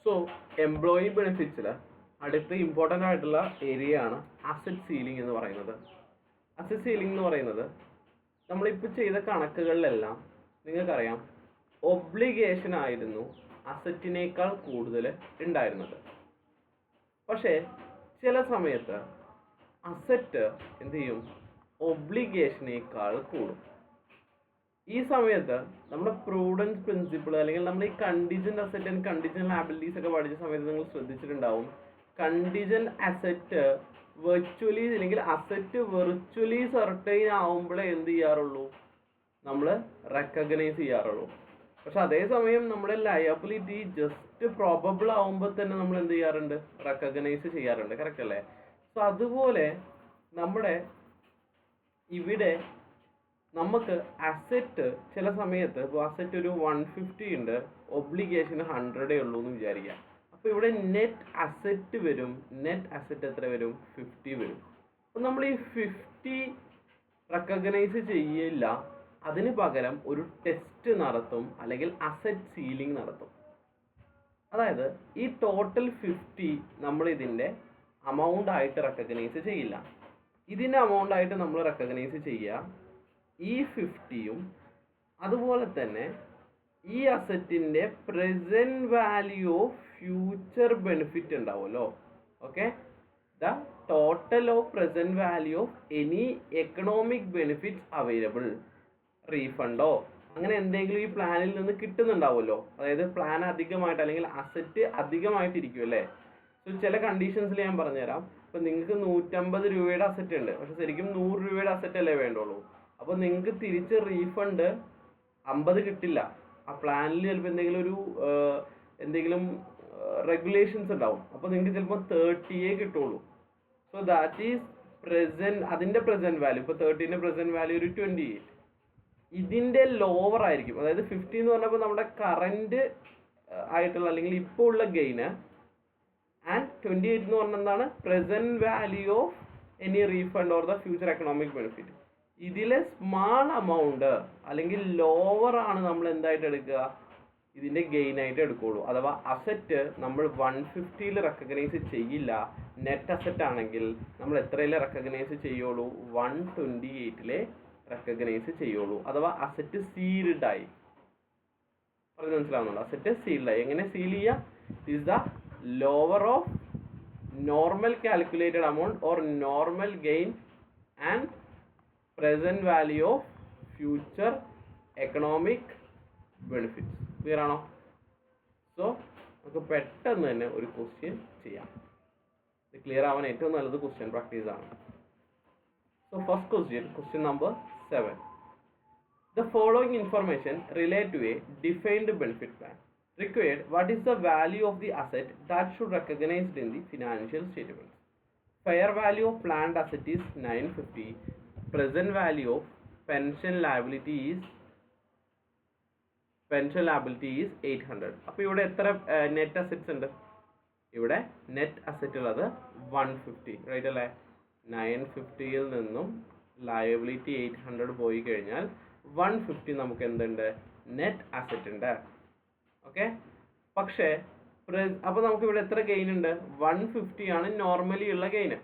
So employee ബെനിഫിറ്റ്സിൽ അടുത്ത important ആയിട്ടുള്ള area ആണ് അസറ്റ് സീലിംഗ് എന്ന് പറയുന്നത്. അസറ്റ് സീലിംഗ് എന്ന് പറയുന്നത് നമ്മളിപ്പോൾ ചെയ്ത കണക്കുകളിലെല്ലാം നിങ്ങൾക്കറിയാം ഒബ്ലിഗേഷൻ ആയിരുന്നു അസറ്റിനേക്കാൾ കൂടുതൽ ഉണ്ടായിരുന്നത്. പക്ഷേ ചില സമയത്ത് അസറ്റ് എന്ത് ചെയ്യും, ഒബ്ലിഗേഷനേക്കാൾ കൂടും. ഈ സമയത്ത് നമ്മുടെ പ്രൂഡൻസ് പ്രിൻസിപ്പിൾ അല്ലെങ്കിൽ നമ്മൾ ഈ contingent asset and contingent liabilities ഒക്കെ പഠിച്ച സമയത്ത് നിങ്ങൾ ശ്രദ്ധിച്ചിട്ടുണ്ടാവും, കണ്ടിജന്റ് അസറ്റ് വെർച്വലി അല്ലെങ്കിൽ അസറ്റ് വെർച്വലി സർട്ടൈൻ ആവുമ്പോഴേ എന്ത് ചെയ്യാറുള്ളൂ, നമ്മൾ റെക്കഗ്നൈസ് ചെയ്യാറുള്ളൂ. പക്ഷെ അതേസമയം നമ്മുടെ ലയബിലിറ്റി ജസ്റ്റ് പ്രോബബിൾ ആവുമ്പോൾ തന്നെ നമ്മൾ എന്ത് ചെയ്യാറുണ്ട്, റെക്കഗ്നൈസ് ചെയ്യാറുണ്ട്. കറക്റ്റ് അല്ലേ? സോ അതുപോലെ നമ്മുടെ ഇവിടെ നമുക്ക് അസറ്റ് ചില സമയത്ത് ഇപ്പോൾ അസറ്റ് ഒരു 150 ഉണ്ട്, ഒബ്ലിഗേഷൻ 100 ഉള്ളൂ എന്ന് വിചാരിക്കാം. അപ്പോൾ ഇവിടെ നെറ്റ് അസറ്റ് വരും, നെറ്റ് അസറ്റ് എത്ര വരും, 50 വരും. അപ്പോൾ നമ്മൾ ഈ 50 റെക്കഗ്നൈസ് ചെയ്യില്ല, അതിന് പകരം ഒരു ടെസ്റ്റ് നടത്തും അല്ലെങ്കിൽ അസറ്റ് സീലിംഗ് നടത്തും. അതായത് ഈ ടോട്ടൽ 50 നമ്മൾ ഇതിൻ്റെ amount ആയിട്ട് റെക്കഗ്നൈസ് ചെയ്യില്ല, ഇതിൻ്റെ amount ആയിട്ട് നമ്മൾ റെക്കഗ്നൈസ് ചെയ്യുക ഈ 50യും അതുപോലെ തന്നെ ഈ അസറ്റിൻ്റെ present value of future benefit ഉണ്ടാവുമല്ലോ. Okay, the total of present value of any economic benefits available, റീഫണ്ടോ അങ്ങനെ എന്തെങ്കിലും ഈ പ്ലാനിൽ നിന്ന് കിട്ടുന്നുണ്ടാവുമല്ലോ. അതായത് പ്ലാൻ അധികമായിട്ട് അല്ലെങ്കിൽ അസറ്റ് അധികമായിട്ടിരിക്കും അല്ലേ. സോ ചില കണ്ടീഷൻസിൽ ഞാൻ പറഞ്ഞുതരാം. ഇപ്പം നിങ്ങൾക്ക് 150 രൂപയുടെ അസറ്റ് ഉണ്ട്, പക്ഷെ ശരിക്കും 100 രൂപയുടെ അസറ്റ് അല്ലേ വേണ്ടുള്ളൂ. അപ്പോൾ നിങ്ങൾക്ക് തിരിച്ച് റീഫണ്ട് 50 കിട്ടില്ല. ആ പ്ലാനിൽ ചിലപ്പോൾ എന്തെങ്കിലും റെഗുലേഷൻസ് ഉണ്ടാവും. അപ്പോൾ നിങ്ങൾക്ക് ചിലപ്പോൾ 30 കിട്ടുള്ളൂ. സോ ദാറ്റ് ഈസ് പ്രസൻറ്റ്, അതിൻ്റെ പ്രസൻറ്റ് വാല്യൂ ഇപ്പോൾ 30ൻ്റെ പ്രസൻറ്റ് വാല്യൂ ഒരു 28, ഇതിൻ്റെ ലോവർ ആയിരിക്കും. അതായത് 50 എന്ന് പറഞ്ഞപ്പോൾ നമ്മുടെ കറൻറ്റ് ആയിട്ടുള്ള അല്ലെങ്കിൽ ഇപ്പോൾ ഉള്ള ഗെയിന്, ആൻഡ് 28 എന്ന് പറഞ്ഞാൽ എന്താണ്, present value of any refund or the future economic benefit. ഇതിലെ സ്മാൾ എമൗണ്ട് അല്ലെങ്കിൽ ലോവർ ആണ് നമ്മൾ എന്തായിട്ട് എടുക്കുക, ഇതിൻ്റെ ഗെയിൻ ആയിട്ട് എടുക്കുകയുള്ളൂ. അഥവാ അസറ്റ് നമ്മൾ 150ൽ റെക്കഗ്നൈസ് ചെയ്യില്ല, നെറ്റ് അസറ്റ് ആണെങ്കിൽ നമ്മൾ എത്രയിലെ റെക്കഗ്നൈസ് ചെയ്യുള്ളൂ, 128ലെ റെക്കഗ്നൈസ് ചെയ്യുള്ളൂ. അഥവാ അസറ്റ് സീൽഡ് ആയി. പറഞ്ഞ് മനസ്സിലാവുന്നുണ്ടോ? അസറ്റ് സീൽഡ് ആയി. എങ്ങനെ സീൽ ചെയ്യുക? Is the lower of normal calculated amount or normal gain and present value of future economic benefits. Clear ആണോ? സോ നമുക്ക് പെട്ടെന്ന് തന്നെ ഒരു ക്വസ്റ്റ്യൻ ചെയ്യാം. ഇത് ക്ലിയർ ആവാൻ ഏറ്റവും നല്ലത് ക്വസ്റ്റ്യൻ പ്രാക്ടീസ് ആണ്. So first question number 7. The following information relate to a defined benefit plan. Required, what is the value of the asset that should recognized in the financial statements? Fair value of planned asset is 950. Present value of pension liability is 800. അപ്പോൾ ഇവിടെ എത്ര net assets ഉണ്ട്? ഇവിടെ net asset ഉള്ളത് 150, right അല്ലേ? 950ൽ നിന്നും liability 800 പോയി കഴിഞ്ഞാൽ 150 നമുക്ക് എന്തുണ്ട്, നെറ്റ് അസറ്റ് ഉണ്ട്. ഓക്കെ, പക്ഷേ അപ്പോൾ നമുക്ക് ഇവിടെ എത്ര ഗെയിൻ ഉണ്ട്? 150 ആണ് നോർമലി ഉള്ള gain.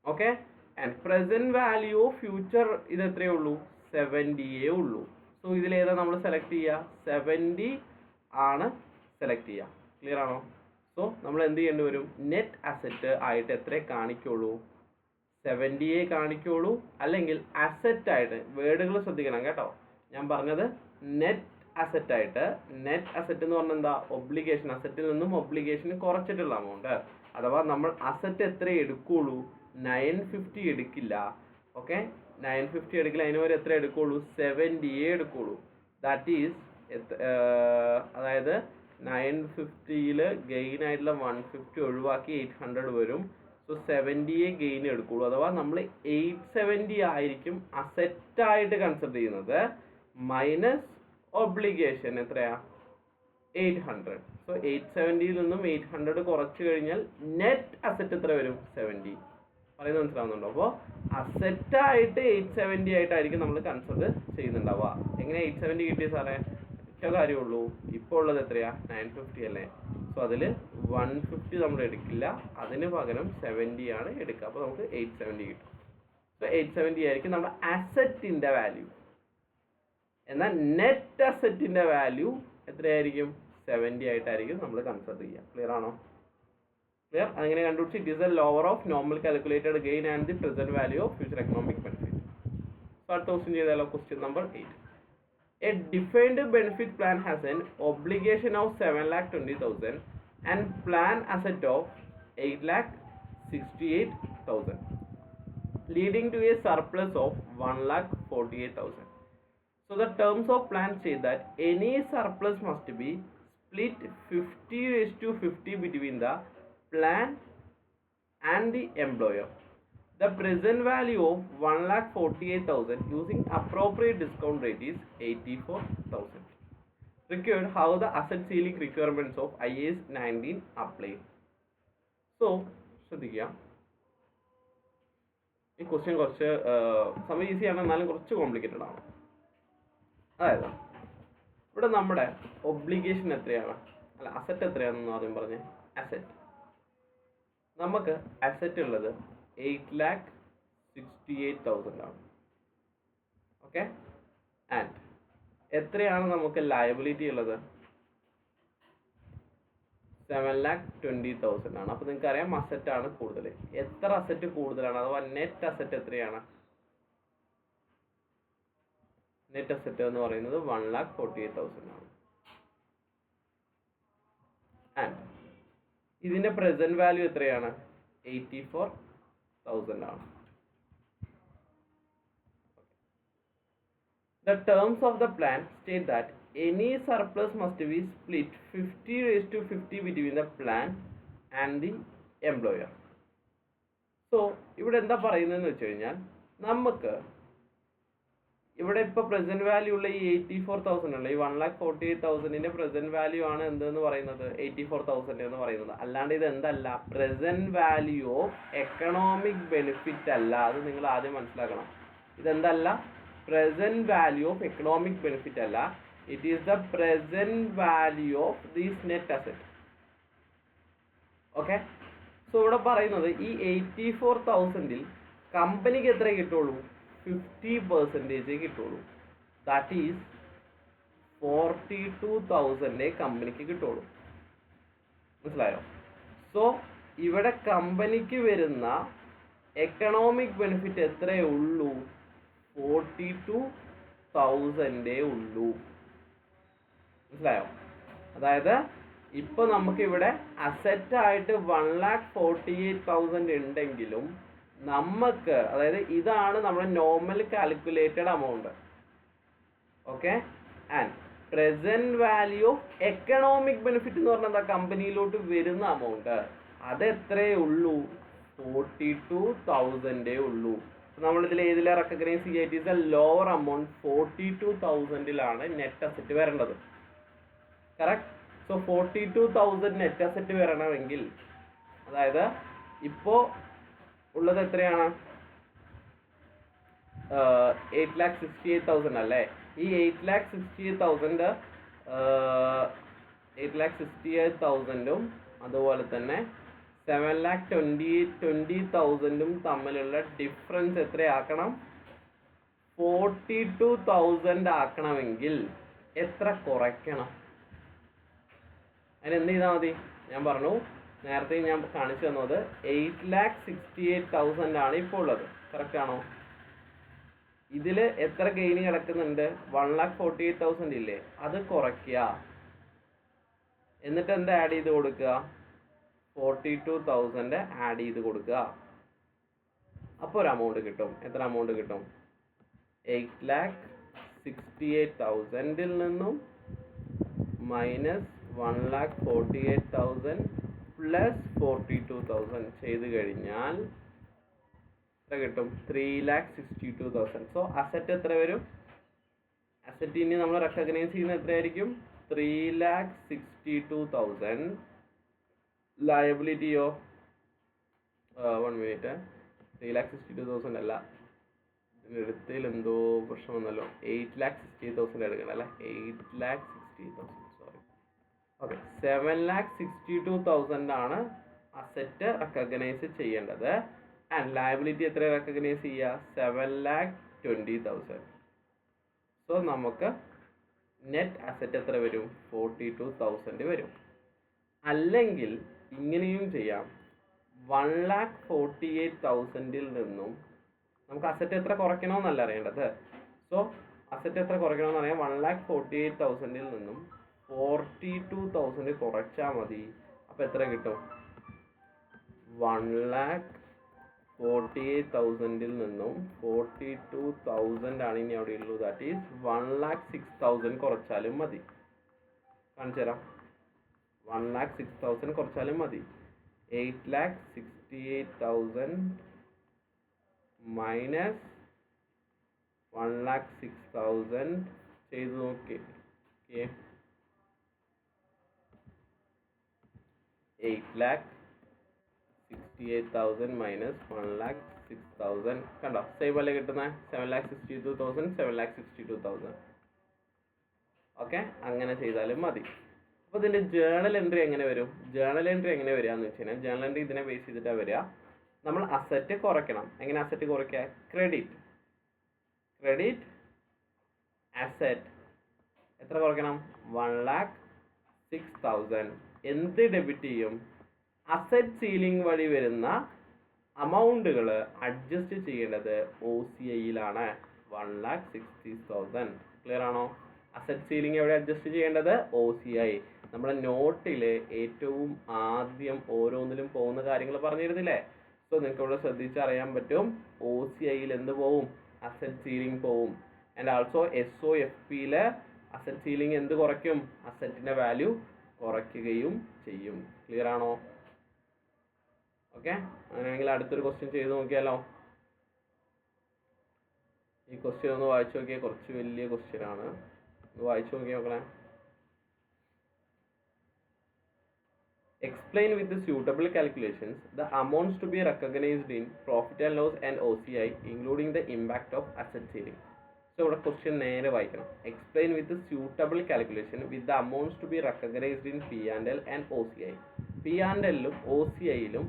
Okay, and present value of future ഇത് എത്രയേ ഉള്ളൂ? 70 ഉള്ളൂ. സോ ഇതിലേതാ നമ്മൾ സെലക്ട് ചെയ്യുക? 70 ആണ് സെലക്ട് ചെയ്യുക. ക്ലിയർ ആണോ? സോ നമ്മൾ എന്ത് ചെയ്യേണ്ടി വരും? നെറ്റ് അസറ്റ് ആയിട്ട് എത്ര കാണിക്കുള്ളൂ? 70 കാണിക്കുള്ളൂ. അല്ലെങ്കിൽ അസറ്റ് ആയിട്ട്, വേർഡുകൾ ശ്രദ്ധിക്കണം കേട്ടോ. ഞാൻ പറഞ്ഞത് നെറ്റ് അസറ്റ് ആയിട്ട്. നെറ്റ് അസറ്റ് എന്ന് പറഞ്ഞാൽ എന്താ? ഒബ്ലിഗേഷൻ, അസറ്റിൽ നിന്നും ഒബ്ലിഗേഷൻ കുറച്ചിട്ടുള്ള എമൗണ്ട്. അഥവാ നമ്മൾ അസറ്റ് എത്ര എടുക്കുള്ളൂ? 950 എടുക്കില്ല. ഓക്കെ, 950 എടുക്കില്ല, അതിന് വരെ എത്ര എടുക്കുള്ളൂ? 70 എടുക്കുള്ളൂ. ദാറ്റ് ഈസ് അതായത് 950ൽ ഗെയിൻ ആയിട്ടുള്ള 150 ഒഴിവാക്കി 800 വരും. സോ 70 ഗെയിൻ എടുക്കുള്ളൂ. അഥവാ നമ്മൾ 870 ആയിരിക്കും അസറ്റായിട്ട് കൺസിഡർ ചെയ്യുന്നത്, മൈനസ് ഒബ്ലിഗേഷൻ എത്രയാ? 800. സോ 870ൽ നിന്നും 800 കുറച്ച് കഴിഞ്ഞാൽ നെറ്റ് അസറ്റ് എത്ര വരും? 70. പറയുന്നത് മനസ്സിലാവുന്നുണ്ടോ? അപ്പോൾ അസറ്റായിട്ട് 870 ആയിട്ടായിരിക്കും നമ്മൾ കൺസിഡർ ചെയ്യുന്നുണ്ടാവുക. എങ്ങനെ 870 കിട്ടിയ സാറേ? ഒറ്റ കാര്യമുള്ളൂ, ഇപ്പോൾ ഉള്ളത് എത്രയാ 950 അല്ലേ. സോ അതിൽ 150 നമ്മൾ എടുക്കില്ല, അതിന് പകരം 70 ആണ് എടുക്കുക. അപ്പോൾ നമുക്ക് 870 കിട്ടും. സോ 870 ആയിരിക്കും നമ്മുടെ അസറ്റിൻ്റെ വാല്യൂ. എന്നാൽ നെറ്റ് അസറ്റിൻ്റെ വാല്യൂ എത്രയായിരിക്കും? 70 ആയിട്ടായിരിക്കും നമ്മൾ കൺസിഡർ ചെയ്യുക. ക്ലിയർ ആണോ? ക്ലിയർ? അങ്ങനെ കണ്ടുപിടിച്ച് it is a lower of normal calculated gain and the present value of future economic benefit. So അടുത്ത ക്വസ്റ്റ്യൻ ചെയ്താലോ? Question number 8. A defined benefit plan has an obligation of 7,20,000 and plan asset of 8,68,000, leading to a surplus of 1,48,000. So the terms of plan say that any surplus must be split 50:50 between the plan and the employer. The present value of 1,48,000 using appropriate discount rate is 84,000. Required how the asset ceiling requirements of IAS 19 apply. So, ശ്രദ്ധിക്കുക, ഈ question കുറച്ച് സമയം ഈസിയാണ്, എന്നാലും കുറച്ച് complicated ആണ്. അതായത് ഇവിടെ നമ്മുടെ ഒബ്ലിഗേഷൻ എത്രയാണ്, അല്ല അസറ്റ് എത്രയാണെന്ന് ആദ്യം പറഞ്ഞേ. അസറ്റ്, നമുക്ക് അസറ്റ് ഉള്ളത് 8,68,000 ആണ്. ഓക്കെ. ആൻഡ് എത്രയാണ് നമുക്ക് ലയബിലിറ്റി ഉള്ളത്? 7,20,000 ആണ്. അപ്പോൾ നിങ്ങൾക്ക് അറിയാം അസറ്റ് ആണ് കൂടുതൽ. എത്ര അസറ്റ് കൂടുതലാണ്, അഥവാ നെറ്റ് അസറ്റ് എത്രയാണ്? നെറ്റ് അസറ്റ് എന്ന് പറയുന്നത് 1,48,000 ആണ്. ആൻഡ് ഇതിന്റെ പ്രസന്റ് വാല്യൂ എത്രയാണ്? 84,000 ആണ്. The terms of the plan state that any surplus must be split 50:50 between the plan and the employer. So ഇവിടെ എന്താ പറയുന്നതെന്ന് വെച്ച് കഴിഞ്ഞാൽ, നമുക്ക് ഇവിടെ ഇപ്പോൾ പ്രസന്റ് വാല്യൂ ഉള്ള ഈ 84,000 ഉള്ള ഈ 1,48,000ന്റെ പ്രസന്റ് വാല്യൂ ആണ് എന്തെന്ന് പറയുന്നത്? 84,000 എന്ന് പറയുന്നത്. അല്ലാണ്ട് ഇത് എന്തല്ല, present value of economic benefit അല്ല. അത് നിങ്ങൾ ആദ്യം മനസ്സിലാക്കണം. ഇതെന്തല്ല, present value of economic benefit അല്ല. It is the present value of these net asset. Okay. So ഇവിടെ പറയുന്നത് ഈ 84,000ൽ കമ്പനിക്ക് എത്ര കിട്ടുള്ളൂ? 50% കിട്ടുള്ളൂ. ദാറ്റ് ഈസ് 42,000 കമ്പനിക്ക് കിട്ടുള്ളൂ. മനസ്സിലായോ? സോ ഇവിടെ കമ്പനിക്ക് വരുന്ന എക്കണോമിക് ബെനിഫിറ്റ് എത്രയേ ഉള്ളൂ? 42,000 ഉള്ളൂ. മനസ്സിലായോ? അതായത് ഇപ്പൊ നമുക്കിവിടെ അസറ്റ് ആയിട്ട് 1,48,000 ഉണ്ടെങ്കിലും നമുക്ക്, അതായത് ഇതാണ് നമ്മുടെ normal calculated amount. Okay. And present value of economic benefit എന്ന് പറഞ്ഞാൽ എന്താ? കമ്പനിയിലോട്ട് വരുന്ന എമൗണ്ട്. അത് എത്രയേ ഉള്ളൂ? 42,000 ഉള്ളൂ. നമ്മളിതിൽ ഏതിലെ റെക്കഗ്നൈസ് ചെയ്യുക? It is a lower amount. 42,000ലാണ് നെറ്റ് അസറ്റ് വരേണ്ടത്. കറക്റ്റ്. സോ 42,000 നെറ്റ് അസറ്റ് വരണമെങ്കിൽ, അതായത് ഇപ്പോൾ ഉള്ളത് എത്രയാണ്? 8,68,000 അല്ലേ? ഈ 8,68,000 അതുപോലെ തന്നെ 7,20,000 തമ്മിലുള്ള ഡിഫറൻസ് എത്രയാക്കണം? 42,000 ആക്കണമെങ്കിൽ എത്ര കുറയ്ക്കണം? അതിന് എന്ത് ചെയ്താൽ മതി? ഞാൻ പറഞ്ഞു, നേരത്തെ ഞാൻ കാണിച്ചു തന്നത് 8,68,000 ആണ് ഇപ്പോൾ ഉള്ളത്. കറക്റ്റ് ആണോ? ഇതിൽ എത്ര ഗെയിൻ കിടക്കുന്നുണ്ട്? 1,48,000 ഇല്ലേ? അത് കുറയ്ക്കുക. എന്നിട്ട് എന്താ ആഡ് ചെയ്ത് കൊടുക്കുക? 42,000 ആഡ് ചെയ്ത് കൊടുക്കുക. അപ്പോൾ ഒരു എമൗണ്ട് കിട്ടും. എത്ര എമൗണ്ട് കിട്ടും? 8,68,000 നിന്നും മൈനസ് 1,48,000 പ്ലസ് 42,000 ചെയ്ത് കഴിഞ്ഞാൽ എത്ര കിട്ടും? 3,62,000. സോ അസറ്റ് എത്ര വരും? അസറ്റ് ഇനി നമ്മൾ റെക്കഗ്നൈസ് ചെയ്യുന്ന എത്രയായിരിക്കും? 3,62,000. ലയബിലിറ്റിയോ 1 മിനിറ്റ്, 3,62,000 അല്ല, ഇതിനെടുത്തതിൽ എന്തോ പ്രശ്നം വന്നല്ലോ. 8,68,000 എടുക്കണം അല്ലേ? 8,68,000 സോറി, ഓക്കെ, 7,62,000 ആണ് അസറ്റ് റെക്കഗ്നൈസ് ചെയ്യേണ്ടത്. ആൻഡ് ലയബിലിറ്റി എത്ര റെക്കഗ്നൈസ് ചെയ്യുക? 7,20,000. സോ നമുക്ക് നെറ്റ് അസറ്റ് എത്ര വരും? 42,000 വരും. അല്ലെങ്കിൽ ഇങ്ങനെയും ചെയ്യാം, 1,48,000 നിന്നും നമുക്ക് അസറ്റ് എത്ര കുറയ്ക്കണമെന്നല്ല അറിയേണ്ടത്. സോ അസറ്റ് എത്ര കുറയ്ക്കണമെന്ന് അറിയാം. 1,48,000 നിന്നും 42,000 കുറച്ചാൽ മതി. അപ്പോൾ എത്ര കിട്ടും? 1,48,000 നിന്നും 42,000 ആണ് ഇനി അവിടെ ഉള്ളൂ. ദാറ്റ് ഈസ് 1,06,000 കുറച്ചാലും മതി. കാണിച്ചു തരാം. 1,06,000 കുറച്ചാലും മതി. 8,68,000 മൈനസ് 1,06,000 ചെയ്ത് നോക്കി. 8,68,000 മൈനസ് 1,06,000 കണ്ടോ? സെയിം അല്ലേ കിട്ടുന്നത്? 7,62,000 7,62,000. ഓക്കെ, അങ്ങനെ ചെയ്താലും മതി. അപ്പോൾ ഇതിൻ്റെ ജേണൽ എൻട്രി എങ്ങനെ വരും? ജേണൽ എൻട്രി എങ്ങനെ വരിക എന്ന് വെച്ച് കഴിഞ്ഞാൽ, ജേണൽ എൻട്രി ഇതിനെ ബേസ് ചെയ്തിട്ടാണ് വരിക. നമ്മൾ അസറ്റ് കുറയ്ക്കണം. എങ്ങനെ അസറ്റ് കുറയ്ക്കുക? ക്രെഡിറ്റ് അസറ്റ് എത്ര കുറയ്ക്കണം? 1,06,000. എന്ത് ഡെബിറ്റ് ചെയ്യും? അസറ്റ് സീലിംഗ് വഴി വരുന്ന അമൗണ്ടുകൾ അഡ്ജസ്റ്റ് ചെയ്യേണ്ടത് OCIയിലാണ്. 1,60,000. ക്ലിയർ ആണോ? അസറ്റ് സീലിംഗ് എവിടെ അഡ്ജസ്റ്റ് ചെയ്യേണ്ടത്? OCI. നമ്മുടെ നോട്ടിൽ ഏറ്റവും ആദ്യം ഓരോന്നിലും പോകുന്ന കാര്യങ്ങൾ പറഞ്ഞിരുന്നില്ലേ? സോ നിങ്ങൾക്ക് ഇവിടെ ശ്രദ്ധിച്ചറിയാൻ പറ്റും. OCIയിൽ എന്ത് പോവും? അസറ്റ് സീലിംഗ് പോവും. ആൻഡ് ആൾസോ SOFPയിൽ അസറ്റ് സീലിംഗ് എന്ത് കുറയ്ക്കും? അസറ്റിൻ്റെ വാല്യൂ കുറയ്ക്കുകയും ചെയ്യും. ക്ലിയർ ആണോ? ഓക്കെ, അങ്ങനെയാണെങ്കിൽ അടുത്തൊരു ക്വസ്റ്റ്യൻ ചെയ്ത് നോക്കിയാലോ? ഈ ക്വസ്റ്റ്യൻ ഒന്ന് വായിച്ചു നോക്കിയാൽ കുറച്ച് വലിയ ക്വസ്റ്റ്യൻ ആണ്. ഒന്ന് വായിച്ചു നോക്കിയാൽ Explain with the suitable calculations the amounts to be recognized in profit and loss and OCI, including the impact of asset ceiling. So ഇവിടെ ക്വസ്റ്റ്യൻ നേരെ വായിക്കണം. Explain with the suitable calculation with the amounts to be recognized in P&L and OCI. P&L-ലും OCI-ലും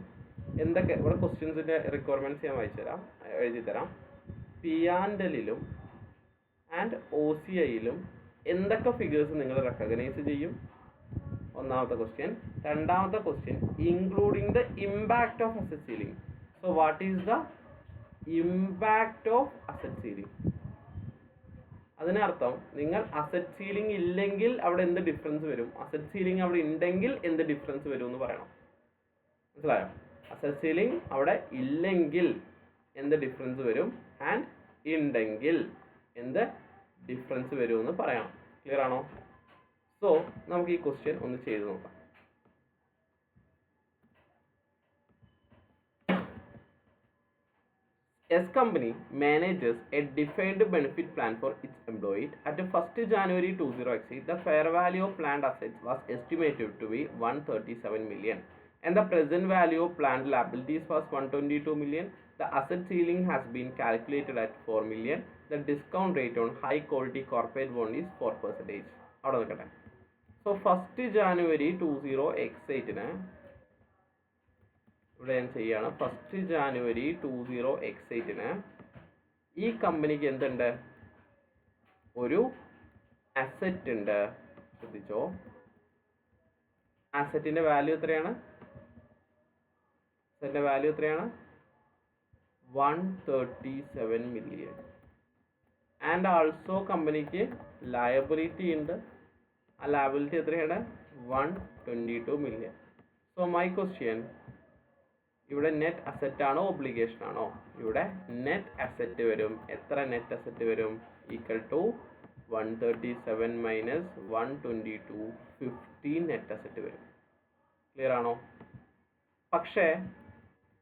എന്തൊക്കെ ഇവിടെ ക്വസ്റ്റ്യൻസിൻ്റെ requirements ഞാൻ വായിച്ചു തരാം, എഴുതി തരാം. P&L-ലും ആൻഡ് OCI-ലും എന്തൊക്കെ ഫിഗേഴ്സ് നിങ്ങൾ റെക്കഗ്നൈസ് ചെയ്യും? ഒന്നാമത്തെ ക്വസ്റ്റ്യൻ. രണ്ടാമത്തെ question, including the impact of asset ceiling. So what is the impact of asset ceiling? അതിനർത്ഥം നിങ്ങൾ അസറ്റ് സീലിംഗ് ഇല്ലെങ്കിൽ അവിടെ എന്ത് ഡിഫറൻസ് വരും, അസറ്റ് സീലിംഗ് അവിടെ ഉണ്ടെങ്കിൽ എന്ത് ഡിഫറൻസ് വരും എന്ന് പറയണം. മനസ്സിലായോ? അസറ്റ് സീലിംഗ് അവിടെ ഇല്ലെങ്കിൽ എന്ത് ഡിഫറൻസ് വരും, ആൻഡ് ഉണ്ടെങ്കിൽ എന്ത് ഡിഫറൻസ് വരും എന്ന് പറയണം. ക്ലിയർ ആണോ? സോ നമുക്ക് ഈ ക്വസ്റ്റ്യൻ ഒന്ന് ചെയ്ത് നോക്കാം. S company manages a defined benefit plan for its employees. At 1st January 2008, the fair value of planned assets was estimated to be 137 million, and the present value of planned liabilities was 122 million. The asset ceiling has been calculated at 4 million. The discount rate on high quality corporate bond is 4%. അവിടെ നിൽക്കട്ടെ. So 1st January 2008 ഇവിടെ ഞാൻ ചെയ്യാണ്. 1st January 2008 ഈ കമ്പനിക്ക് എന്തുണ്ട്? ഒരു asset ഉണ്ട്. ശ്രദ്ധിച്ചോ, അസറ്റിന്റെ വാല്യൂ എത്രയാണ്? അസറ്റിന്റെ വാല്യൂ എത്രയാണ്? 137 million. ആൻഡ് ആൾസോ കമ്പനിക്ക് ലയബിലിറ്റി ഉണ്ട്. ആ ലയബിലിറ്റി എത്രയാണ്? 122 million. സോ മൈ ക്വസ്റ്റ്യൻ, ഇവിടെ നെറ്റ് അസറ്റ് ആണോ ഒബ്ലിഗേഷൻ ആണോ? ഇവിടെ നെറ്റ് അസറ്റ് വരും. എത്ര നെറ്റ് അസറ്റ് വരും? Equal to 137 minus 122, 15 net asset വരും. ക്ലിയർ ആണോ? പക്ഷേ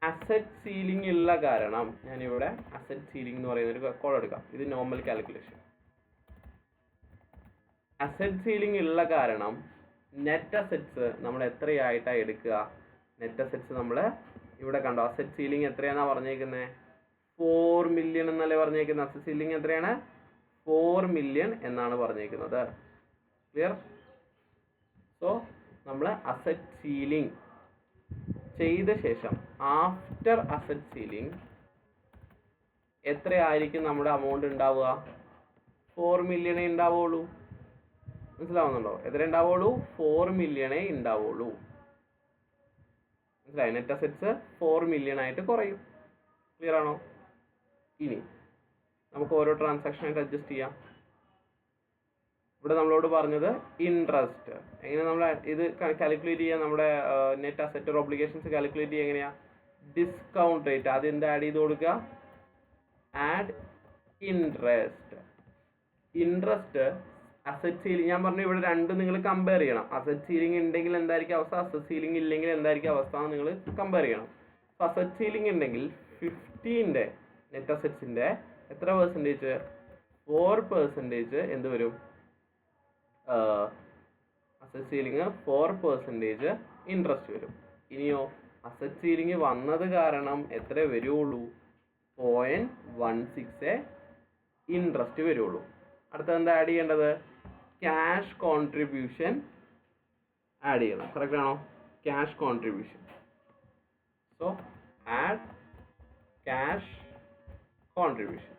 അസറ്റ് സീലിംഗ് ഉള്ള കാരണം ഞാനിവിടെ അസറ്റ് സീലിംഗ് എന്ന് പറയുന്ന ഒരു കോൾ എടുക്കാം. ഇത് നോർമൽ കാൽക്കുലേഷൻ. അസറ്റ് സീലിംഗ് ഉള്ള കാരണം നെറ്റ് അസറ്റ്സ് നമ്മൾ എത്രയായിട്ടാണ് എടുക്കുക? നെറ്റ് അസറ്റ്സ് നമ്മൾ ഇവിടെ കണ്ടോ, അസറ്റ് സീലിംഗ് എത്രയാണെന്നാണ് പറഞ്ഞേക്കുന്നത്? 4 million എന്നല്ലേ പറഞ്ഞേക്കുന്നത്. അസറ്റ് സീലിംഗ് എത്രയാണ്? 4 million എന്നാണ് പറഞ്ഞേക്കുന്നത്. ക്ലിയർ? സോ നമ്മൾ അസറ്റ് സീലിംഗ് ചെയ്ത ശേഷം ആഫ്റ്റർ അസറ്റ് സീലിംഗ് എത്രയായിരിക്കും നമ്മുടെ അമൗണ്ട് ഉണ്ടാവുക? 4 million ഉണ്ടാവുള്ളൂ. മനസ്സിലാവുന്നുണ്ടോ? എത്ര ഉണ്ടാവുള്ളൂ? 4 million ഉണ്ടാവുള്ളൂ. മനസ്സിലായി? നെറ്റ് അസറ്റ്സ് 4 million ആയിട്ട് കുറയും. ക്ലിയർ ആണോ? ഇനി നമുക്ക് ഓരോ ട്രാൻസാക്ഷൻ ആയിട്ട് അഡ്ജസ്റ്റ് ചെയ്യാം. ഇവിടെ നമ്മളോട് പറഞ്ഞത് ഇൻട്രസ്റ്റ് എങ്ങനെ നമ്മൾ ഇത് കാൽക്കുലേറ്റ് ചെയ്യാം. നമ്മുടെ net asset or obligations calculate ചെയ്യുക എങ്ങനെയാ? ഡിസ്കൗണ്ട് റേറ്റ് ആദ്യം എന്താ ആഡ് ചെയ്ത് കൊടുക്കുക? Add interest. Interest asset ceiling ഞാൻ പറഞ്ഞു ഇവിടെ രണ്ടും നിങ്ങൾ കമ്പയർ ചെയ്യണം. അസറ്റ് സീലിംഗ് ഉണ്ടെങ്കിൽ എന്തായിരിക്കും അവസ്ഥ, അസറ്റ് സീലിംഗ് ഇല്ലെങ്കിൽ എന്തായിരിക്കും അവസ്ഥ എന്ന് നിങ്ങൾ കമ്പയർ ചെയ്യണം. അസറ്റ് സീലിംഗ് ഉണ്ടെങ്കിൽ 50ന്റെ നെറ്റ് അസറ്റ്സിന്റെ എത്ര പെർസെൻറ്റേജ്? 4% എന്ത് വരും? അസറ്റ് സീലിംഗ് 4% ഇൻട്രസ്റ്റ് വരും. ഇനിയോ അസറ്റ് സീലിംഗ് വന്നത് കാരണം എത്ര വരുള്ളൂ? 0.16 ഇൻട്രസ്റ്റ് വരുള്ളൂ. അടുത്ത എന്താ ആഡ് ചെയ്യേണ്ടത്? ക്യാഷ് കോൺട്രിബ്യൂഷൻ ആഡ് ചെയ്യണം. കറക്റ്റ് ആണോ? Cash contribution. So add cash contribution.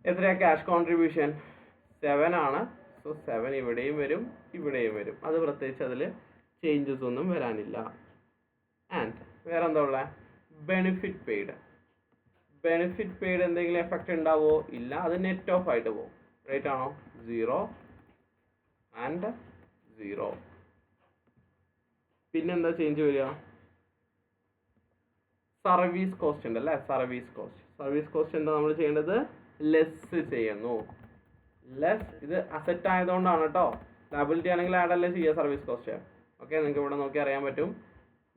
എത്രയാ ക്യാഷ് കോൺട്രിബ്യൂഷൻ? 7 ആണ്. സോ 7 ഇവിടെയും വരും ഇവിടെയും വരും. അത് പ്രത്യേകിച്ച് അതിൽ ചേഞ്ചസ് ഒന്നും വരാനില്ല. ആൻഡ് വേറെ എന്താ ഉള്ളത്? Benefit paid. ബെനിഫിറ്റ് പെയ്ഡ് എന്തെങ്കിലും എഫക്റ്റ് ഉണ്ടാവുമോ? ഇല്ല. അത് നെറ്റ് ഓഫ് ആയിട്ട് പോകും. റൈറ്റ് ആണോ? 0 ആൻഡ് 0. പിന്നെന്താ ചേഞ്ച് വരിക? സർവീസ് കോസ്റ്റ് ഉണ്ട് അല്ലേ? സർവീസ് കോസ്റ്റ് എന്താ നമ്മൾ ചെയ്യേണ്ടത്? ലെസ് ചെയ്യുന്നു. ലെസ്. ഇത് അസറ്റ് ആയതുകൊണ്ടാണ് കേട്ടോ. ലയബിലിറ്റി ആണെങ്കിൽ ആഡ് അല്ലേ ചെയ്യുക സർവീസ് കോസ്റ്റ്. ഓക്കെ, നിങ്ങൾക്ക് ഇവിടെ നോക്കി അറിയാൻ പറ്റും.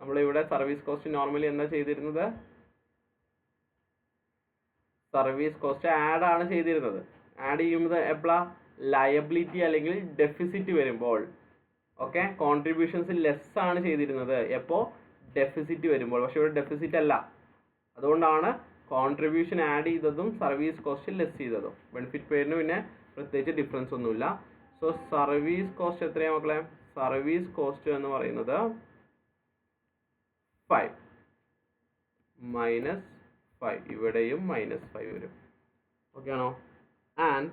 നമ്മളിവിടെ സർവീസ് കോസ്റ്റ് നോർമലി എന്താ ചെയ്തിരുന്നത്? സർവീസ് കോസ്റ്റ് ആഡ് ആണ് ചെയ്തിരുന്നത്. ആഡ് ചെയ്യുന്നത് എപ്പോഴാ? ലയബിലിറ്റി അല്ലെങ്കിൽ ഡെഫിസിറ്റ് വരുമ്പോൾ. ഓക്കെ, കോൺട്രിബ്യൂഷൻസ് ലെസ് ആണ് ചെയ്തിരുന്നത്. എപ്പോൾ? ഡെഫിസിറ്റ് വരുമ്പോൾ. പക്ഷെ ഇവിടെ ഡെഫിസിറ്റ് അല്ല. അതുകൊണ്ടാണ് കോൺട്രിബ്യൂഷൻ ആഡ് ചെയ്തതും സർവീസ് കോസ്റ്റ് ലെസ് ചെയ്തതും. ബെനിഫിറ്റ് പെയ്ഡിന് പിന്നെ പ്രത്യേകിച്ച് ഡിഫറൻസ് ഒന്നുമില്ല. സോ സർവീസ് കോസ്റ്റ് എത്രയാണ് മക്കളെ? സർവീസ് കോസ്റ്റ് എന്ന് പറയുന്നത് 5 -5. ഇവിടെയും -5 വരും. ഓക്കെ ആണോ? ആൻഡ്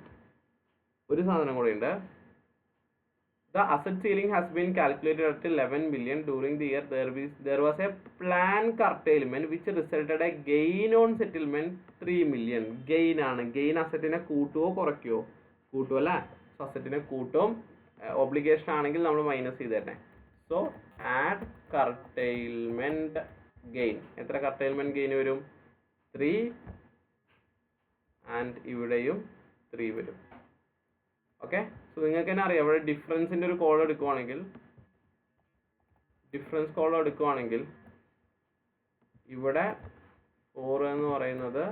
ഒരു സാധനം കൂടെ ഉണ്ട്. The asset ceiling has been calculated at 11 million. During the year there was a plan curtailment which resulted a gain on settlement 3 million. Gain ആണ്. ഗെയിൻ അസറ്റിനെ കൂട്ടുവോ കുറയ്ക്കുവോ? കൂട്ടും അല്ലേ? സോ അസറ്റിനെ കൂട്ടും. ഒബ്ലിഗേഷൻ ആണെങ്കിൽ നമ്മൾ മൈനസ് ചെയ്ത് തന്നെ. So add curtailment gain. എത്ര curtailment gain വരും? 3 ആൻഡ് ഇവിടെയും 3 വരും. ഓക്കെ, സോ നിങ്ങൾക്ക് തന്നെ അറിയാം ഇവിടെ ഡിഫറൻസിൻ്റെ ഒരു കോൾ എടുക്കുവാണെങ്കിൽ ഇവിടെ 4 എന്ന് പറയുന്നത്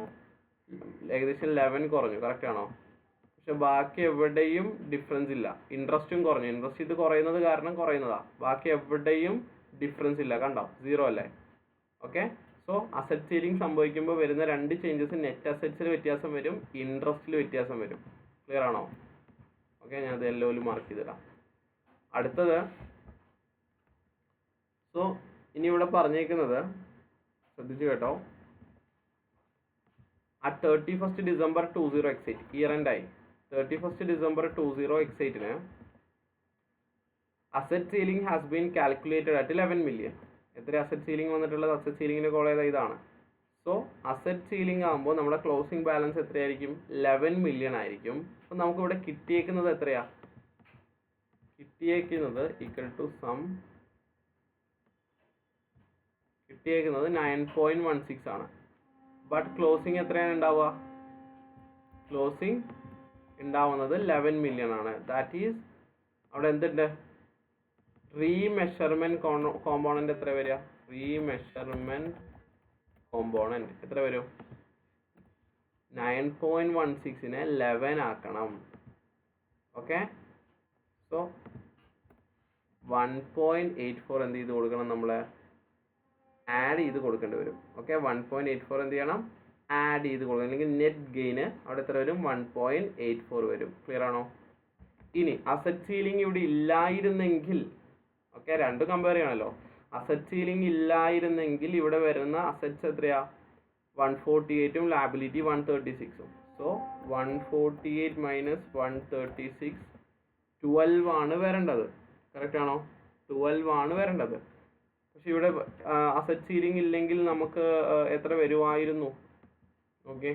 ഏകദേശം 11 കുറഞ്ഞു. കറക്റ്റ് ആണോ? പക്ഷെ ബാക്കി എവിടെയും ഡിഫറൻസ് ഇല്ല. ഇൻട്രസ്റ്റും കുറഞ്ഞു. ഇൻട്രസ്റ്റ് ഇത് കുറയുന്നത് കാരണം കുറയുന്നതാ. ബാക്കി എവിടെയും ഡിഫറൻസ് ഇല്ല. കണ്ടോ? 0 അല്ലേ? ഓക്കെ, സോ അസറ്റ് സീലിംഗ് സംഭവിക്കുമ്പോൾ വരുന്ന രണ്ട് ചേഞ്ചസ്, നെറ്റ് അസറ്റ്സിൽ വ്യത്യാസം വരും, ഇൻട്രസ്റ്റിൽ വ്യത്യാസം വരും. ക്ലിയർ ആണോ? ഓക്കെ, ഞാൻ അത് എല്ലാം മാർക്ക് ചെയ്തിടാം. അടുത്തത്, സോ ഇനി ഇവിടെ പറഞ്ഞേക്കുന്നത് ശ്രദ്ധിച്ചു കേട്ടോ. ആ 31st December 20x8 year end ആയി. 31st December 20x8 asset ceiling has been calculated at 11 million. എത്ര അസറ്റ് സീലിംഗ് വന്നിട്ടുള്ളത്? അസറ്റ് സീലിംഗിന്റെ കോൾ ചെയ്ത ഇതാണ്. സോ അസറ്റ് സീലിംഗ് ആകുമ്പോൾ നമ്മുടെ ക്ലോസിംഗ് ബാലൻസ് എത്രയായിരിക്കും? 11 million ആയിരിക്കും. അപ്പോൾ നമുക്കിവിടെ കിട്ടിയേക്കുന്നത് എത്രയാ? കിട്ടിയേക്കുന്നത് ഈക്വൽ ടു സം കിട്ടിയേക്കുന്നത് 9.16 ആണ്. ബട്ട് ക്ലോസിംഗ് എത്രയാണ് ഉണ്ടാവുക? ക്ലോസിംഗ് ഉണ്ടാവുന്നത് 11 million ആണ്. ദാറ്റ് ഈസ് അവിടെ എന്തുണ്ട്? റീമെഷർമെന്റ് കോമ്പോണന്റ് എത്ര വരിക? റീമെഷർമെന്റ് കോമ്പോണന്റ് എത്ര വരും? 9.16നെ 11 ആക്കണം. ഓക്കെ, സോ 1.84 എന്ത് ചെയ്ത് കൊടുക്കണം? നമ്മൾ ആഡ് ചെയ്ത് കൊടുക്കേണ്ടി വരും. ഓക്കെ, 1.84 എന്ത് ചെയ്യണം? ആഡ് ചെയ്ത് കൊടുക്കണം. അല്ലെങ്കിൽ നെറ്റ് ഗെയിന് അവിടെ എത്ര വരും? 1.84 വരും. ക്ലിയർ ആണോ? ഇനി അസറ്റ് സീലിംഗ് ഇവിടെ ഇല്ലായിരുന്നെങ്കിൽ, ഓക്കെ, രണ്ടും കമ്പയർ ചെയ്യണമല്ലോ. അസറ്റ് സീലിംഗ് ഇല്ലായിരുന്നെങ്കിൽ ഇവിടെ വരുന്ന അസറ്റ്സ് എത്രയാ? 148ഉം ലാബിലിറ്റി 136ഉം. സോ 148 മൈനസ് 136 12 ആണ് വരേണ്ടത്. കറക്റ്റ് ആണോ? 12 ആണ് വരേണ്ടത്. പക്ഷെ ഇവിടെ അസറ്റ് സീലിംഗ് ഇല്ലെങ്കിൽ നമുക്ക് എത്ര വരുമായിരുന്നു? ഓക്കെ,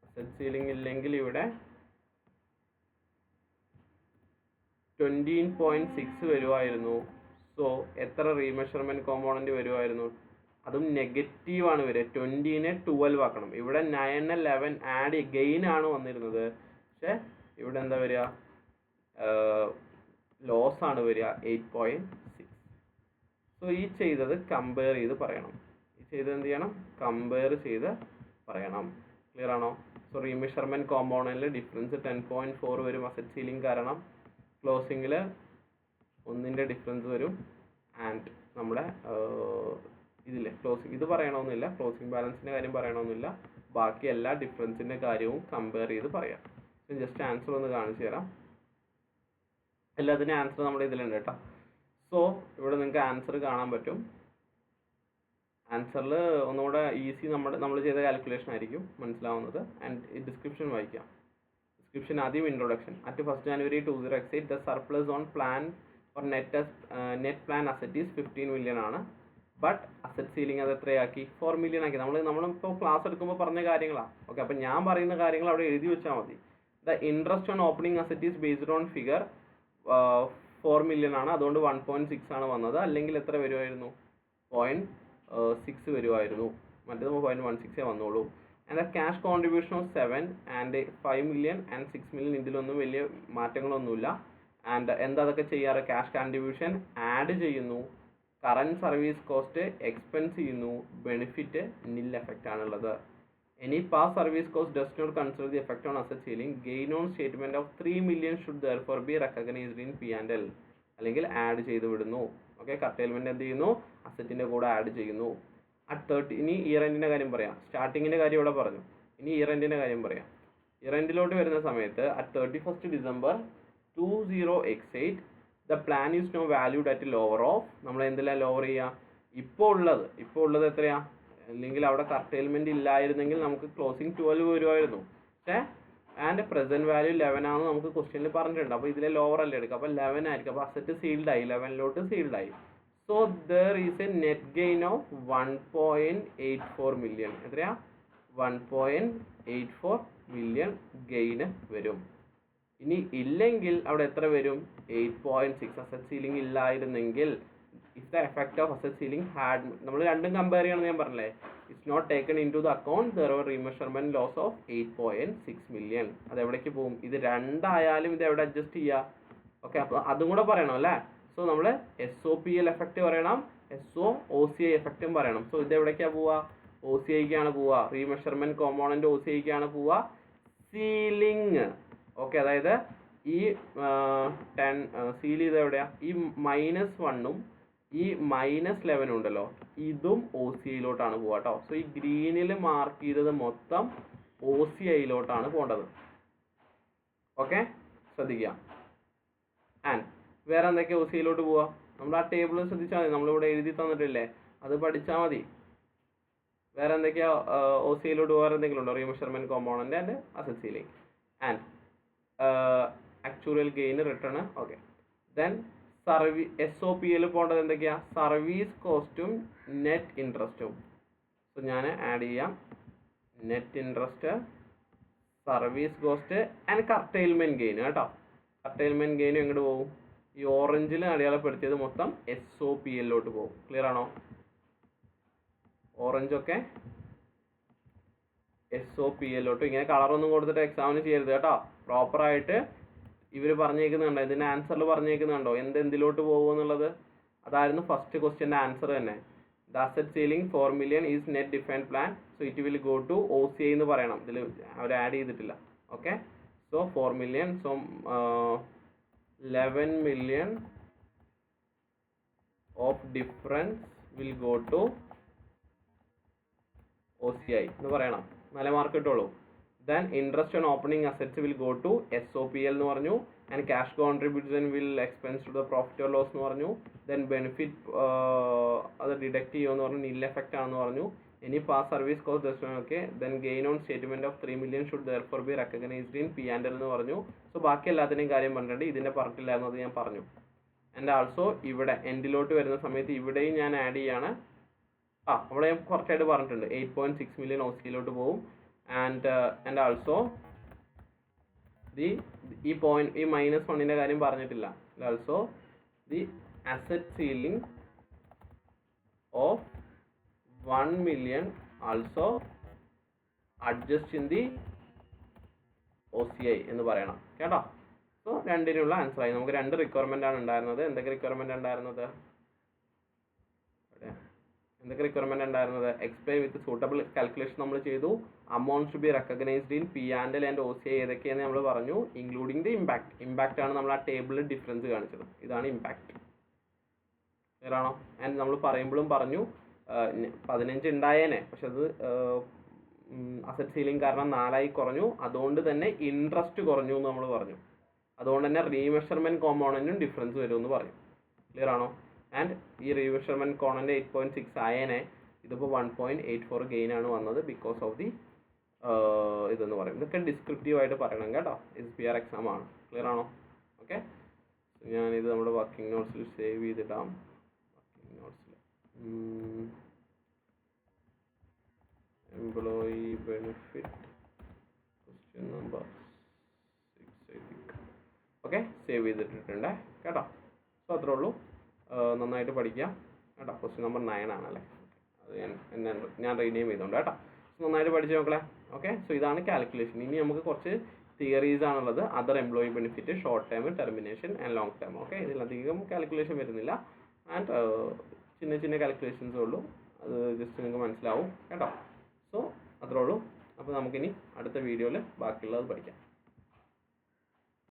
അസറ്റ് സീലിംഗ് ഇല്ലെങ്കിൽ ഇവിടെ 20.6 വരുമായിരുന്നു. സോ എത്ര റീമെഷർമെന്റ് കോമ്പോണന്റ് വരുമായിരുന്നു? അതും നെഗറ്റീവ് ആണ് വരിക. 20നെ 12 ആക്കണം. ഇവിടെ 9 11 ആഡ് ഗെയിൻ ആണ് വന്നിരുന്നത്. പക്ഷെ ഇവിടെ എന്താ വരിക? ലോസ് ആണ് വരിക, 8.6. സോ ഈ ചെയ്തത് കമ്പയർ ചെയ്ത് പറയണം. ഈ ചെയ്തത് എന്ത് ചെയ്യണം? കമ്പയർ ചെയ്ത് പറയണം. ക്ലിയർ ആണോ? സോ റീമെഷർമെന്റ് കോമ്പോണന്റിൽ ഡിഫറൻസ് 10.4 വരും അസറ്റ് സീലിംഗ് കാരണം. ക്ലോസിംഗിൽ 1ന്റെ ഡിഫറൻസ് വരും. ആൻഡ് നമ്മുടെ ഇതില്ലേ ക്ലോസിംഗ് ഇത് പറയണമെന്നില്ല, ക്ലോസിംഗ് ബാലൻസിൻ്റെ കാര്യം പറയണമെന്നില്ല. ബാക്കി എല്ലാ ഡിഫറൻസിൻ്റെ കാര്യവും കമ്പയർ ചെയ്ത് പറയാം. ജസ്റ്റ് ആൻസർ ഒന്ന് കാണിച്ചു തരാം. എല്ലാത്തിനും ആൻസർ നമ്മുടെ ഇതിലുണ്ട് കേട്ടോ. സോ ഇവിടെ നിങ്ങൾക്ക് ആൻസർ കാണാൻ പറ്റും. ആൻസറിൽ ഒന്നുകൂടെ ഈസി നമ്മൾ ചെയ്ത കാൽക്കുലേഷൻ ആയിരിക്കും മനസ്സിലാവുന്നത്. ആൻഡ് ഡിസ്ക്രിപ്ഷൻ വായിക്കാം. ഡിസ്ക്രിപ്ഷൻ ആദ്യം introduction. At 1st January 2008 the surplus on plan or net plan asset is 15 million ആണ്. ബട്ട് അസറ്റ് സീലിംഗ് അത് എത്രയാക്കി? 4 million ആക്കി. നമ്മളിപ്പോൾ ക്ലാസ് എടുക്കുമ്പോൾ പറഞ്ഞ കാര്യങ്ങളാണ്. ഓക്കെ, അപ്പം ഞാൻ പറയുന്ന കാര്യങ്ങൾ അവിടെ എഴുതി വെച്ചാൽ മതി. The interest on opening asset is based on figure 4 million ആണ്. അതുകൊണ്ട് 1.6 ആണ് വന്നത്. അല്ലെങ്കിൽ എത്ര വരുമായിരുന്നു? 0.6 വരുമായിരുന്നു. മറ്റേത് 0.16 വന്നോളൂ. And the cash contribution of 7 and 5 million and 6 million ഇതിലൊന്നും വലിയ മാറ്റങ്ങളൊന്നുമില്ല. ആൻഡ് എന്താ അതൊക്കെ ചെയ്യാറ്? ക്യാഷ് കോൺട്രിബ്യൂഷൻ ആഡ് ചെയ്യുന്നു, കറന്റ് സർവീസ് കോസ്റ്റ് എക്സ്പെൻസ് ചെയ്യുന്നു, ബെനിഫിറ്റ് നിൽ എഫക്റ്റ് ആണുള്ളത്. Any past service cost does not consider the effect on asset ceiling. Gain on statement of 3 million should therefore be recognised in P&L. അല്ലെങ്കിൽ add ചെയ്ത് വിടുന്നു. Okay, കർട്ടൈൽമെന്റ് എന്ത് ചെയ്യുന്നു? അസറ്റിന്റെ കൂടെ add ചെയ്യുന്നു. At 30 ഇനി ഇയർ എൻഡിന്റെ കാര്യം പറയാം. സ്റ്റാർട്ടിങ്ങിന്റെ കാര്യം ഇവിടെ പറഞ്ഞു. ഇനി ഇയർ എൻഡിന്റെ കാര്യം പറയാം. ഇയർ എൻഡിലോട്ട് വരുന്ന സമയത്ത് at 31st December 2008 the plan is no valued at lower of. നമ്മൾ എന്തെല്ലാം ലോവർ ചെയ്യുക? ഇപ്പോൾ ഉള്ളത് എത്രയാ? അല്ലെങ്കിൽ അവിടെ കർട്ടൈൽമെന്റ് ഇല്ലായിരുന്നെങ്കിൽ നമുക്ക് ക്ലോസിംഗ് 12 വരുമായിരുന്നു. പക്ഷേ ആൻഡ് പ്രസന്റ് വാല്യൂ 11 ആണെന്ന് നമുക്ക് ക്വസ്റ്റ്യനിൽ പറഞ്ഞിട്ടുണ്ട്. അപ്പോൾ ഇതിലെ ലോവർ അല്ലേ എടുക്കുക? അപ്പോൾ 11 ആയിരിക്കും. അപ്പോൾ അസറ്റ് സീൽഡ് ആയി, 11ലോട്ട് സീൽഡ് ആയി. So there is A net gain of 1.84 million. എത്രയാ? 1.84 million ഗെയിന് വരും. ഇനി ഇല്ലെങ്കിൽ അവിടെ എത്ര വരും? 8.6. അസറ്റ് സീലിംഗ് ഇല്ലായിരുന്നെങ്കിൽ if the effect of asset ceiling had, നമ്മൾ രണ്ടും കമ്പയർ ചെയ്യണമെന്ന് ഞാൻ പറഞ്ഞില്ലേ, it's not taken into the account there or remeasurement loss of 8.6 million. അത് എവിടേക്ക് പോകും? ഇത് രണ്ടായാലും ഇത് എവിടെ അഡ്ജസ്റ്റ് ചെയ്യുക? ഓക്കെ, അപ്പോൾ അതും കൂടെ പറയണം അല്ലേ? സോ നമ്മൾ SOPL എഫക്റ്റ് പറയണം, SOCI എഫക്റ്റും പറയണം. സോ ഇത് എവിടേക്കാണ് പോവുക? OCIക്കാണ് പോവുക. റീമെഷർമെന്റ് കോമ്പോണന്റ് OCIക്കാണ് പോവുക. സീലിംഗ് ഓക്കെ, അതായത് ഈ 10 സീൽ ചെയ്ത് എവിടെയാ? ഈ -1ഉം ഈ -11 ഉണ്ടല്ലോ, ഇതും OCIയിലോട്ടാണ് പോവുക കേട്ടോ. സോ ഈ ഗ്രീനിൽ മാർക്ക് ചെയ്തത് മൊത്തം OCIയിലോട്ടാണ് പോകേണ്ടത്. ഓക്കെ, ശ്രദ്ധിക്കുക. ആൻഡ് വേറെ എന്തൊക്കെ OCIയിലോട്ട് പോവുക? നമ്മൾ ആ ടേബിൾ ശ്രദ്ധിച്ചാൽ മതി. നമ്മളിവിടെ എഴുതി തന്നിട്ടില്ലേ, അത് പഠിച്ചാൽ മതി. വേറെ എന്തൊക്കെയാ OCIയിലോട്ട് വേറെ എന്തെങ്കിലും ഉണ്ടോ? Remeasurement component and asset ceiling and actual gain return. Okay, then SOPL പോകേണ്ടത് എന്തൊക്കെയാ? സർവീസ് കോസ്റ്റും നെറ്റ് ഇൻട്രസ്റ്റും. സോ ഞാൻ ആഡ് ചെയ്യാം. Net interest, service cost and curtailment gain കേട്ടോ. കർട്ടൈൽമെന്റ് ഗെയിൻ എങ്ങോട്ട് പോകും? ഈ ഓറഞ്ചിൽ അടയാളപ്പെടുത്തിയത് മൊത്തം SOPLലോട്ട് പോകും. ക്ലിയർ ആണോ? ഓറഞ്ചൊക്കെ SOPLലോട്ട്. ഇങ്ങനെ കളറൊന്നും കൊടുത്തിട്ട് എക്സാമിന് ചെയ്യരുത് കേട്ടോ. പ്രോപ്പറായിട്ട് ഇവർ പറഞ്ഞേക്കുന്നുണ്ടോ? ഇതിൻ്റെ ആൻസറിൽ പറഞ്ഞേക്കുന്നുണ്ടോ എന്തിലോട്ട് പോകുമെന്നുള്ളത്? അതായിരുന്നു ഫസ്റ്റ് ക്വസ്റ്റ്യൻ്റെ ആൻസർ തന്നെ. The asset ceiling 4 million is net defined plan. So it will go to OCI എന്ന് പറയണം. ഇതിൽ അവർ ആഡ് ചെയ്തിട്ടില്ല. Okay, so 4 million. So 11 million of difference will go to OCI എന്ന് പറയണം. നല്ല മാർക്ക് കിട്ടുള്ളൂ. Then interest on opening assets will go to SOPL എന്ന് പറഞ്ഞു. And cash contribution will expense to the profit or loss എന്ന് പറഞ്ഞു. Then benefit അത് deduct ചെയ്യുമെന്ന് പറഞ്ഞു, നിൽ എഫക്റ്റ് ആണെന്ന് പറഞ്ഞു. ഇനി pass service cost okay. Then gain on statement of 3 million should therefore be recognised in P&L എന്ന് പറഞ്ഞു. സോ ബാക്കി എല്ലാത്തിൻ്റെയും കാര്യം പറഞ്ഞിട്ടുണ്ട്. ഇതിൻ്റെ പറഞ്ഞിട്ടില്ലായിരുന്നത് ഞാൻ പറഞ്ഞു. ആൻഡ് ആൾസോ ഇവിടെ എൻഡിലോട്ട് വരുന്ന സമയത്ത് ഇവിടെയും ഞാൻ ആഡ് ചെയ്യാണ്. അവിടെ ഞാൻ കുറച്ചായിട്ട് പറഞ്ഞിട്ടുണ്ട് 8.6 million OCയിലോട്ട് പോകും. ആൻഡ് ആൾസോ ഈ പോയിന്റ് ഈ -1ന്റെ കാര്യം പറഞ്ഞിട്ടില്ല. Also the asset ceiling of 1 million also adjust in the OCI എന്ന് പറയണം കേട്ടോ. സോ രണ്ടിനുള്ള ആൻസർ ആയി. നമുക്ക് 2 റിക്വയർമെന്റ് ആണ് ഉണ്ടായിരുന്നത്. എന്തൊക്കെ റിക്വയർമെന്റ് ഉണ്ടായിരുന്നത്? എക്സ്പ്ലെയിൻ വിത്ത് സൂട്ടബിൾ കാൽക്കുലേഷൻ നമ്മൾ ചെയ്തു. Amounts to be recognised in P&L and OCI ഏതൊക്കെയാണെന്ന് നമ്മൾ പറഞ്ഞു, ഇൻക്ലൂഡിങ് ദി ഇമ്പാക്റ്റ് ആണ് നമ്മൾ ആ ടേബിളിൽ ഡിഫറൻസ് കാണിച്ചത്. ഇതാണ് ഇമ്പാക്റ്റ്. ക്ലിയർ ആണോ? ആൻഡ് നമ്മൾ പറയുമ്പോഴും പറഞ്ഞു 15 ഉണ്ടായേനെ, പക്ഷെ അത് അസറ്റ് സീലിംഗ് കാരണം 4 കുറഞ്ഞു. അതുകൊണ്ട് തന്നെ ഇൻട്രസ്റ്റ് കുറഞ്ഞു എന്ന് നമ്മൾ പറഞ്ഞു. അതുകൊണ്ട് തന്നെ റീമെഷർമെന്റ് കോമ്പോണന്റും ഡിഫറൻസ് വരുമെന്ന് പറയും. ക്ലിയർ ആണോ? ആൻഡ് ഈ റീമെഷർമെന്റ് കോമ്പോണന്റ് 8.6 ആയേനെ, ഇതിപ്പോൾ 1.84 ഗെയിൻ ആണ് വന്നത് ബിക്കോസ് ഓഫ് ദി ഇതെന്ന് പറയും. ഇതൊക്കെ ഡിസ്ക്രിപ്റ്റീവ് ആയിട്ട് പറയണം കേട്ടോ. SPR എക്സാം ആണ്. ക്ലിയർ ആണോ? ഓക്കെ. ഞാനിത് നമ്മുടെ വർക്കിംഗ് നോട്ട്സിൽ സേവ് ചെയ്തിടാം. വർക്കിംഗ് നോട്ട്സിൽ employee benefit question number 6 okay, save ചെയ്തിട്ടിട്ടുണ്ട് കേട്ടോ. സോ അത്രേ ഉള്ളൂ. നന്നായിട്ട് പഠിക്കാം കേട്ടോ. ക്വസ്റ്റ്യൻ നമ്പർ 9 ആണല്ലേ, അത് ഞാൻ റീനെയിം ചെയ്തോണ്ട് കേട്ടോ. നന്നായിട്ട് പഠിച്ചു നോക്കളെ. ഓക്കെ. സോ ഇതാണ് കാൽക്കുലേഷൻ. ഇനി നമുക്ക് കുറച്ച് തിയറീസ് ആണുള്ളത്. Other employee benefit, short time, termination and long time. Okay. ഇതിലധികം കാൽക്കുലേഷൻ വരുന്നില്ല. ആൻഡ് ചിന്ന കാൽക്കുലേഷൻസേ ഉള്ളൂ. അത് ജസ്റ്റ് നിങ്ങൾക്ക് മനസ്സിലാവും കേട്ടോ. സോ അത്രേ ഉള്ളൂ. അപ്പോൾ നമുക്കിനി അടുത്ത വീഡിയോയിൽ ബാക്കിയുള്ളത് പഠിക്കാം.